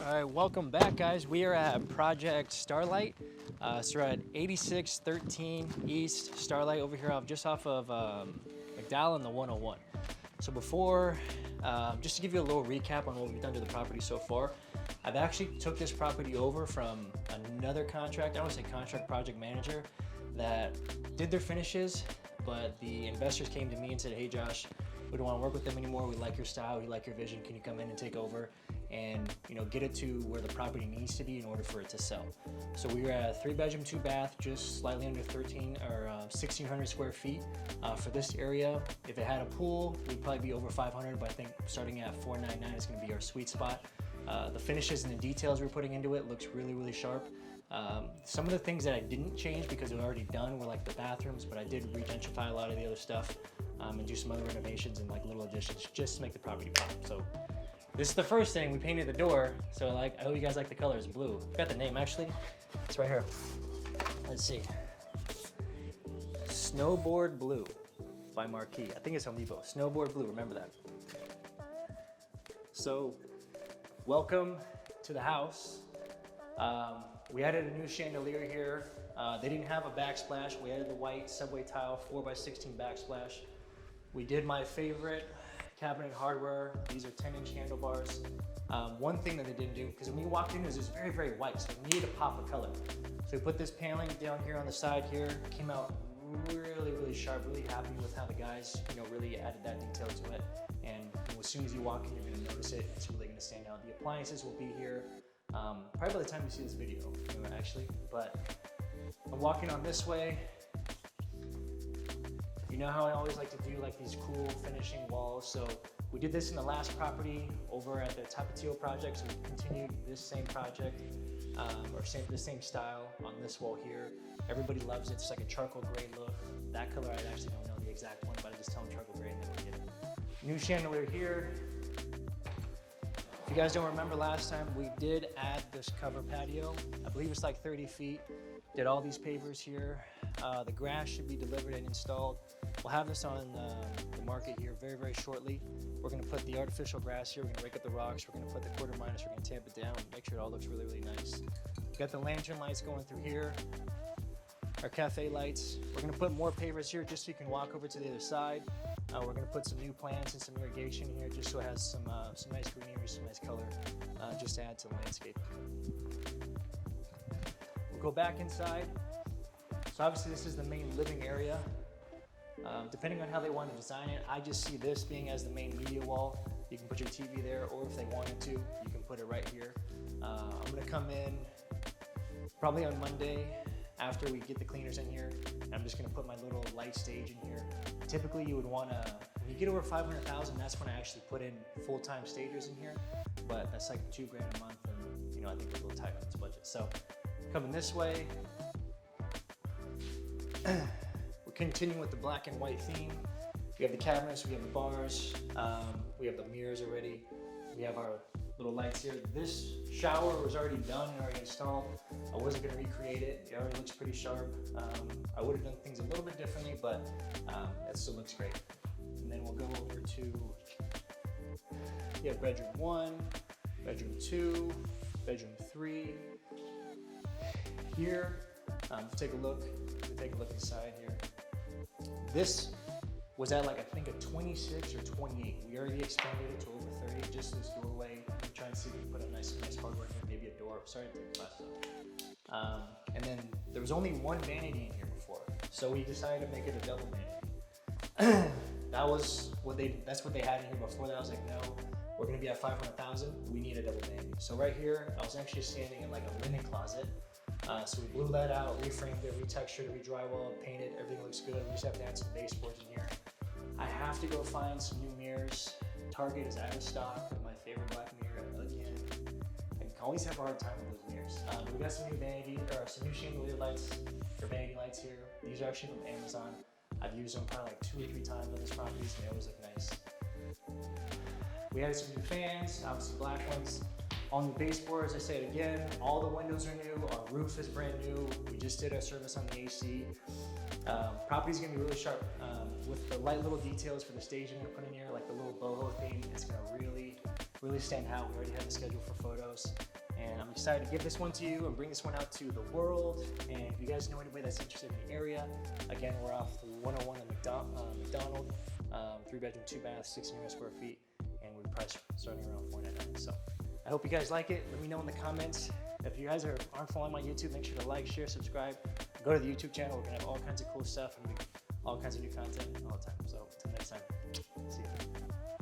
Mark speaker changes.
Speaker 1: All right, welcome back, guys. We are at Project Starlight. So we're at 8613 East Starlight over here, just off of McDowell and the 101. So before, just to give you a little recap on what we've done to the property so far, I've actually took this property over from another contract, I don't say contract, project manager that did their finishes, but the investors came to me and said, hey Josh, we don't want to work with them anymore. We like your style, we like your vision. Can you come in and take over and get it to where the property needs to be in order for it to sell? So we were at a 3-bedroom, 2-bath, just slightly under 1,600 square feet for this area. If it had a pool, we'd probably be over 500, but I think starting at 499 is going to be our sweet spot. The finishes and the details we're putting into it looks really, really sharp. Some of the things that I didn't change because they're already done were like the bathrooms, but I did re-gentrify a lot of the other stuff and do some other renovations and like little additions just to make the property pop. So this is the first thing. We painted the door, so I hope you guys like the colors. Blue. I forgot the name actually. It's right here. Let's see. Snowboard Blue by Marquee. I think it's Home Depot. Snowboard Blue. Remember that. So welcome to the house. We added a new chandelier here. They didn't have a backsplash. We added the white subway tile 4x16 backsplash. We did my favorite cabinet hardware. These are 10-inch handlebars. One thing that they didn't do, because when we walked in, it was just very, very white, so we needed a pop of color. So we put this paneling down here on the side here. Came out really, really sharp. Really happy with how the guys, really added that detail to it. And as soon as you walk in, you're going to notice it. It's really going to stand out. The appliances will be here. Probably by the time you see this video, actually. But I'm walking on this way. You know how I always like to do like these cool finishing walls. So we did this in the last property over at the Tapatio project. So we continued this same project the same style on this wall here. Everybody loves it. It's like a charcoal gray look. That color, I actually don't know the exact one, but I just tell them charcoal gray and then we get it. New chandelier here. If you guys don't remember last time, we did add this cover patio. I believe it's like 30 feet. Did all these pavers here. The grass should be delivered and installed. We'll have this on the market here very, very shortly. We're gonna put the artificial grass here. We're gonna rake up the rocks. We're gonna put the quarter minus. We're gonna tamp it down. Make sure it all looks really, really nice. Got the lantern lights going through here. Our cafe lights. We're gonna put more pavers here just so you can walk over to the other side. We're gonna put some new plants and some irrigation here just so it has some nice greenery, some nice color, just to add to the landscape. We'll go back inside. So obviously this is the main living area. Depending on how they want to design it, I just see this being as the main media wall. You can put your TV there, or if they wanted to, you can put it right here. I'm gonna come in probably on Monday after we get the cleaners in here. I'm just gonna put my little light stage in here. Typically you would wanna, when you get over 500,000, that's when I actually put in full-time stagers in here, but that's like $2 grand a month, and I think we're a little tight on this budget. So coming this way, we're continuing with the black and white theme. We have the cabinets, we have the bars, we have the mirrors already. We have our little lights here. This shower was already done and already installed. I wasn't gonna recreate it. It already looks pretty sharp. I would have done things a little bit differently, but it still looks great. And then we'll go over to, bedroom 1, bedroom 2, bedroom 3. Here, take a look inside here. This was at like, I think a 26 or 28. We already expanded it to over 30, just this doorway. We're trying to see if we can put a nice hardware here, maybe a door. Sorry to take the glass off. And then there was only one vanity in here before, so we decided to make it a double vanity. That's what they had in here before that. I was like, no, we're gonna be at 500,000. We need a double vanity. So right here, I was actually standing in like a linen closet. So we blew that out, reframed it, retextured it, re-drywalled, painted, everything looks good. We just have to add some baseboards in here. I have to go find some new mirrors. Target is out of stock of my favorite black mirror again. I always have a hard time with those mirrors. We got some new chandelier lights, or vanity lights here. These are actually from Amazon. I've used them probably like 2 or 3 times on this property, so they always look nice. We added some new fans, obviously black ones. On the baseboards, I say it again, all the windows are new, our roof is brand new. We just did our service on the AC. Property's gonna be really sharp with the light little details for the staging we put in here, like the little boho theme. It's gonna really stand out. We already have the schedule for photos. decided to give this one to you and bring this one out to the world. And if you guys know anybody that's interested in the area, again, we're off 101 at McDonald, 3-bedroom, 2-bath, 1,600 square feet, and we're priced starting around $499. So I hope you guys like it. Let me know in the comments. If you guys aren't following my YouTube, make sure to like, share, subscribe. Go to the YouTube channel. We're gonna have all kinds of cool stuff and all kinds of new content all the time. So until next time, see you.